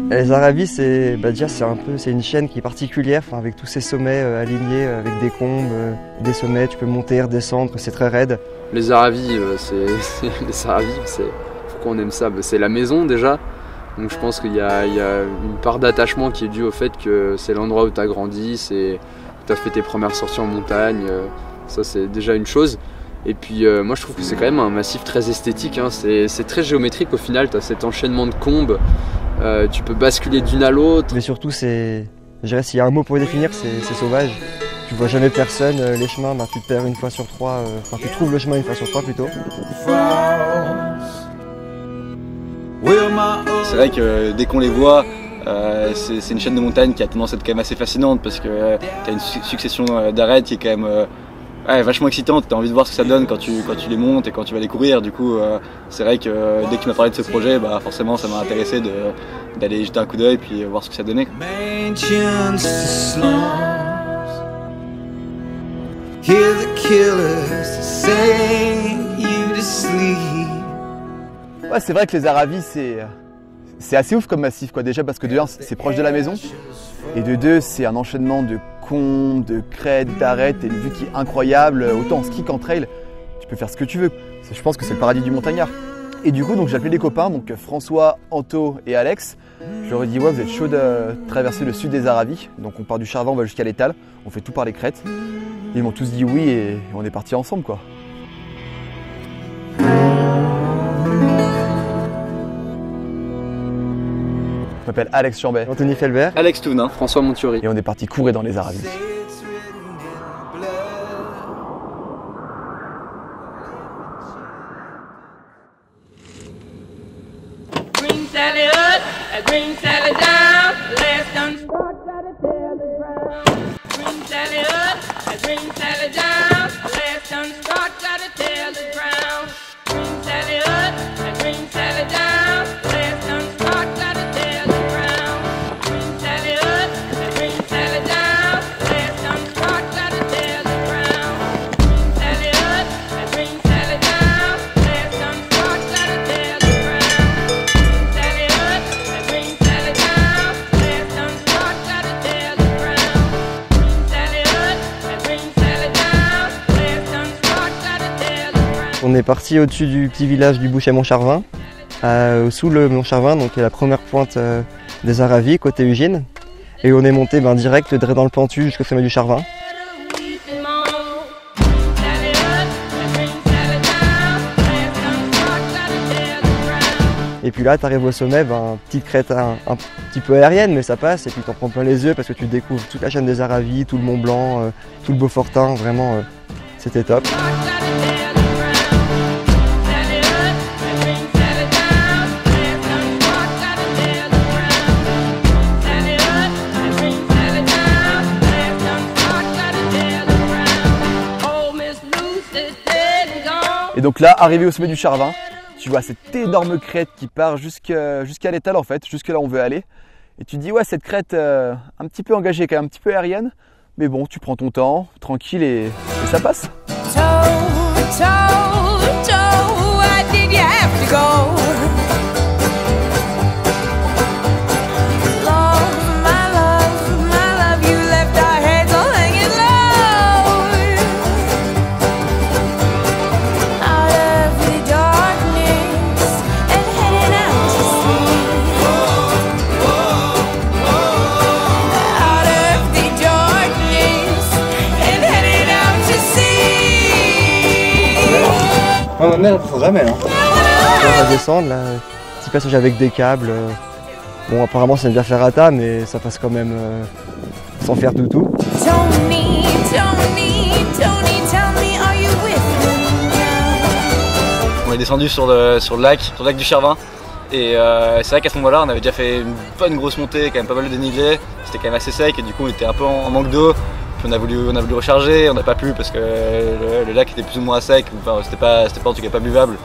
Les Aravis, c'est une chaîne qui est particulière, avec tous ces sommets alignés, avec des combes, des sommets, tu peux monter, redescendre, c'est très raide. Les Aravis, pourquoi on aime ça? C'est la maison déjà, donc je pense qu'il y a une part d'attachement qui est due au fait que c'est l'endroit où tu as grandi, où tu as fait tes premières sorties en montagne, ça c'est déjà une chose. Et puis moi je trouve que c'est quand même un massif très esthétique, hein. C'est très géométrique au final, tu as cet enchaînement de combes. Tu peux basculer d'une à l'autre. Mais surtout, je dirais s'il y a un mot pour définir, c'est sauvage. Tu vois jamais personne, les chemins, tu te perds une fois sur trois, tu trouves le chemin une fois sur trois plutôt. C'est vrai que dès qu'on les voit, c'est une chaîne de montagne qui a tendance à être quand même assez fascinante parce que tu as une succession d'arêtes qui est quand même vachement excitante. Tu as envie de voir ce que ça donne quand tu les montes et quand tu vas les courir. Du coup, c'est vrai que dès que tu m'as parlé de ce projet, forcément ça m'a intéressé d'aller jeter un coup d'œil puis voir ce que ça donnait. Ouais, c'est vrai que les Aravis, c'est assez ouf comme massif, quoi. Déjà parce que de 1, c'est proche de la maison, et de 2, c'est un enchaînement de combes, de crêtes, d'arêtes, et une vue qui est incroyable, autant en ski qu'en trail. Tu peux faire ce que tu veux. Je pense que c'est le paradis du montagnard. Et du coup, j'ai appelé les copains, donc François, Anto et Alex. Je leur ai dit, ouais, vous êtes chaud de traverser le sud des Aravis. Donc on part du Charvin, on va jusqu'à l'Étal, on fait tout par les crêtes. Ils m'ont tous dit oui et on est partis ensemble, quoi. Je m'appelle Alex Chambet. Anthony Felbert. Alex Toun, hein. François Montiori. Et on est parti courir dans les Aravis. Green Sally up, a green Sally down, last done start, gotta tell the ground. Green Sally up, a green Sally down, last done start, gotta tell the ground. Green Sally up, a green Sally down, last done start, gotta tell the ground. Green Sally up, a green Sally down, last done start, gotta tell the ground. Green Sally up, a green Sally down, last done start, gotta tell the ground. Sally up, a green Sally down, last done start, gotta tell the ground. Sally up, a green Sally down, last done start, gotta tell the ground. On est parti au-dessus du petit village du Bouchet-Montcharvin, sous le Mont-Charvin, donc qui est la première pointe des Aravis, côté Ugine. Et on est monté direct dans le Pentu jusqu'au sommet du Charvin. Et puis là, tu arrives au sommet, petite crête un petit peu aérienne, mais ça passe. Et puis tu en prends plein les yeux parce que tu découvres toute la chaîne des Aravis, tout le Mont Blanc, tout le Beaufortin. Vraiment, c'était top. Et donc là, arrivé au sommet du Charvin, tu vois cette énorme crête qui part jusqu'à l'Étal en fait, jusque là on veut aller. Et tu te dis ouais, cette crête un petit peu engagée, quand même un petit peu aérienne, mais bon, tu prends ton temps, tranquille et ça passe. Ma mère elle ne jamais. Hein. On va descendre, là, petit passage avec des câbles. Bon, apparemment, c'est bien faire à tas, mais ça passe quand même sans faire de tout. On est descendu sur le lac du Charvin. Et c'est vrai qu'à ce moment-là, on avait déjà fait une bonne grosse montée, quand même pas mal de dénivelé. C'était quand même assez sec et du coup, on était un peu en manque d'eau. On a voulu recharger, on n'a pas pu parce que le lac était plus ou moins sec, enfin, c'était pas en tout cas pas buvable.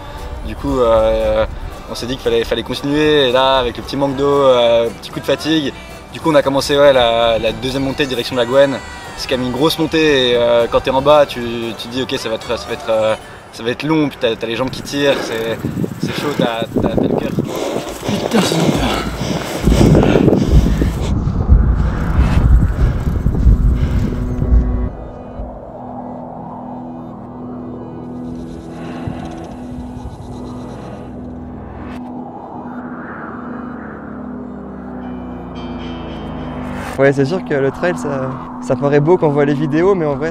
Du coup on s'est dit qu'il fallait continuer et là avec le petit manque d'eau, petit coup de fatigue, du coup on a commencé la deuxième montée direction de la Gouenne. C'est quand même une grosse montée et quand tu es en bas tu te dis ok ça va être long, puis t'as les jambes qui tirent, c'est chaud, t'as le cœur. Putain, c'est bien. Ouais, c'est sûr que le trail, ça paraît beau quand on voit les vidéos, mais en vrai,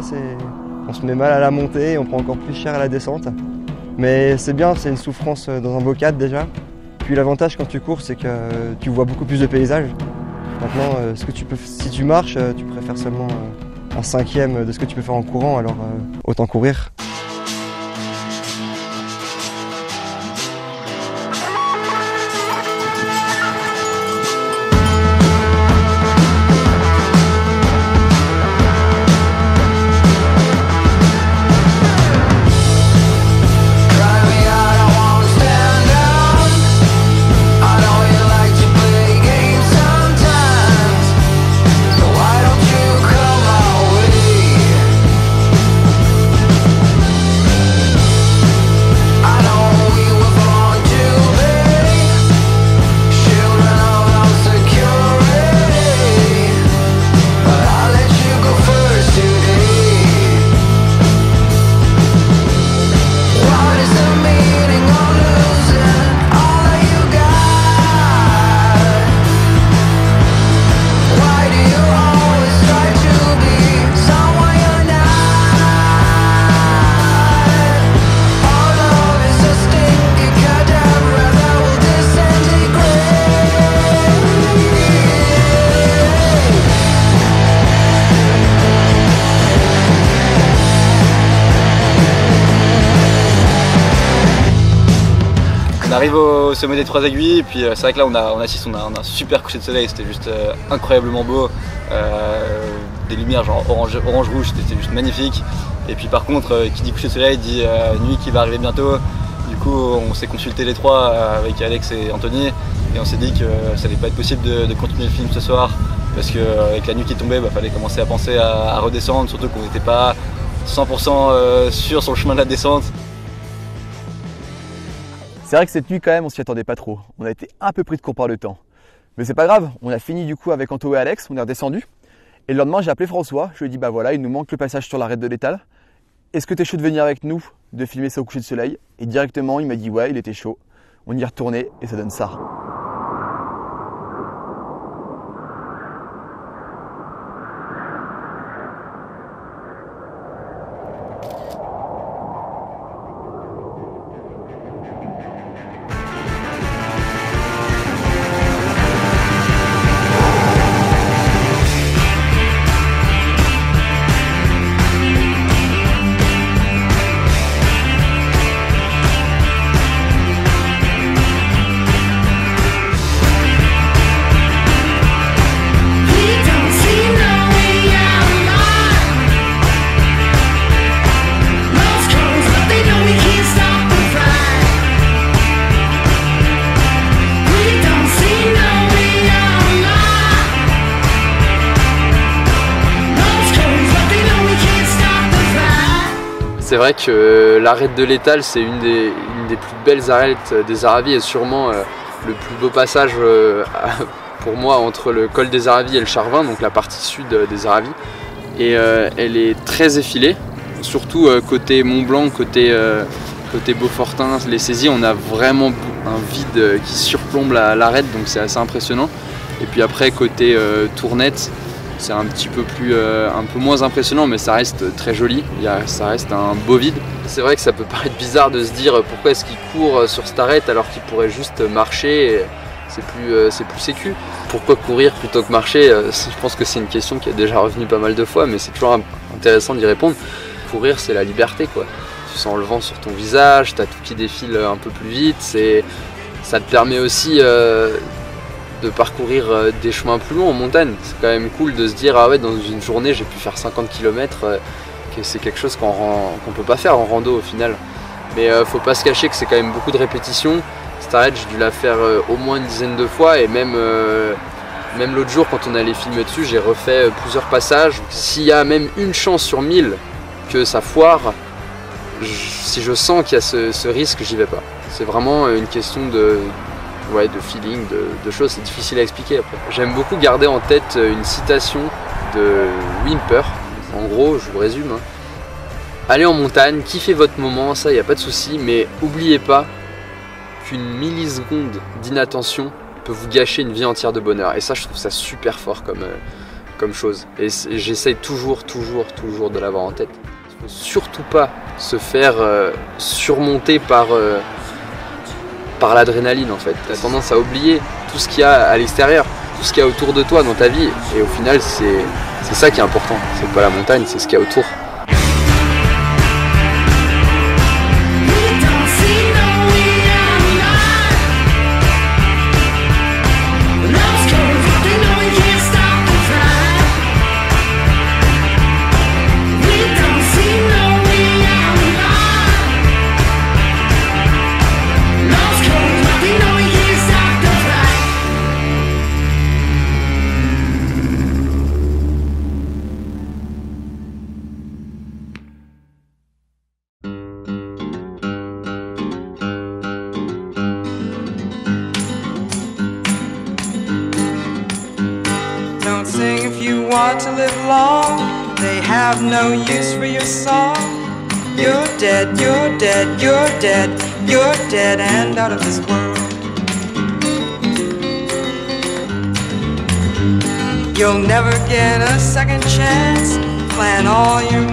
on se met mal à la montée, on prend encore plus cher à la descente. Mais c'est bien, c'est une souffrance dans un beau cadre déjà. Puis l'avantage quand tu cours, c'est que tu vois beaucoup plus de paysages. Maintenant, si tu marches, tu préfères seulement un cinquième de ce que tu peux faire en courant, alors autant courir. On arrive au sommet des 3 aiguilles et puis c'est vrai que là on a un super coucher de soleil, c'était juste incroyablement beau, des lumières genre orange-rouge, c'était juste magnifique. Et puis par contre qui dit coucher de soleil dit nuit qui va arriver bientôt. Du coup on s'est consulté les trois avec Alex et Anthony et on s'est dit que ça n'allait pas être possible de continuer le film ce soir parce qu'avec la nuit qui tombait, fallait commencer à penser à redescendre, surtout qu'on n'était pas 100% sûr sur le chemin de la descente. C'est vrai que cette nuit quand même on s'y attendait pas trop, on a été un peu pris de court par le temps. Mais c'est pas grave, on a fini du coup avec Anto et Alex, on est redescendu. Et le lendemain j'ai appelé François, je lui ai dit bah voilà il nous manque le passage sur l'arête de l'étal. Est-ce que t'es chaud de venir avec nous, de filmer ça au coucher de soleil? Et directement il m'a dit ouais il était chaud. On y est retourné et ça donne ça. C'est vrai que l'arête de l'étal, c'est une des plus belles arêtes des Aravis et sûrement le plus beau passage pour moi entre le col des Aravis et le Charvin, donc la partie sud des Aravis. Et elle est très effilée, surtout côté Mont-Blanc, côté Beaufortin, les saisies, on a vraiment un vide qui surplombe l'arête, donc c'est assez impressionnant. Et puis après côté Tournette, c'est un peu moins impressionnant, mais ça reste très joli, ça reste un beau vide. C'est vrai que ça peut paraître bizarre de se dire pourquoi est-ce qu'il court sur cette arête alors qu'il pourrait juste marcher, c'est plus sécu. Pourquoi courir plutôt que marcher? Je pense que c'est une question qui est déjà revenue pas mal de fois, mais c'est toujours intéressant d'y répondre. Courir, c'est la liberté, quoi. Tu sens le vent sur ton visage, t'as tout qui défile un peu plus vite, ça te permet aussi de parcourir des chemins plus longs en montagne. C'est quand même cool de se dire ah ouais, dans une journée j'ai pu faire 50 km, que c'est quelque chose qu'on peut pas faire en rando au final. Mais faut pas se cacher que c'est quand même beaucoup de répétitions. Cette arête j'ai dû la faire au moins une dizaine de fois et même l'autre jour quand on allait filmer dessus j'ai refait plusieurs passages. S'il y a même une chance sur 1000 que ça foire, si je sens qu'il y a ce risque, j'y vais pas. C'est vraiment une question ouais, de feeling, de choses, c'est difficile à expliquer après. J'aime beaucoup garder en tête une citation de Whymper. En gros, je vous résume, hein. Allez en montagne, kiffez votre moment, ça y a pas de souci, mais oubliez pas qu'une milliseconde d'inattention peut vous gâcher une vie entière de bonheur. Et ça, je trouve ça super fort comme chose. Et j'essaye toujours de l'avoir en tête. Il ne faut surtout pas se faire surmonter par l'adrénaline en fait. Tu as tendance à oublier tout ce qu'il y a à l'extérieur, tout ce qu'il y a autour de toi dans ta vie. Et au final, c'est ça qui est important. C'est pas la montagne, c'est ce qu'il y a autour. Don't sing if you want to live long. They have no use for your song. You're dead, you're dead, you're dead, you're dead and out of this world. You'll never get a second chance. Plan all your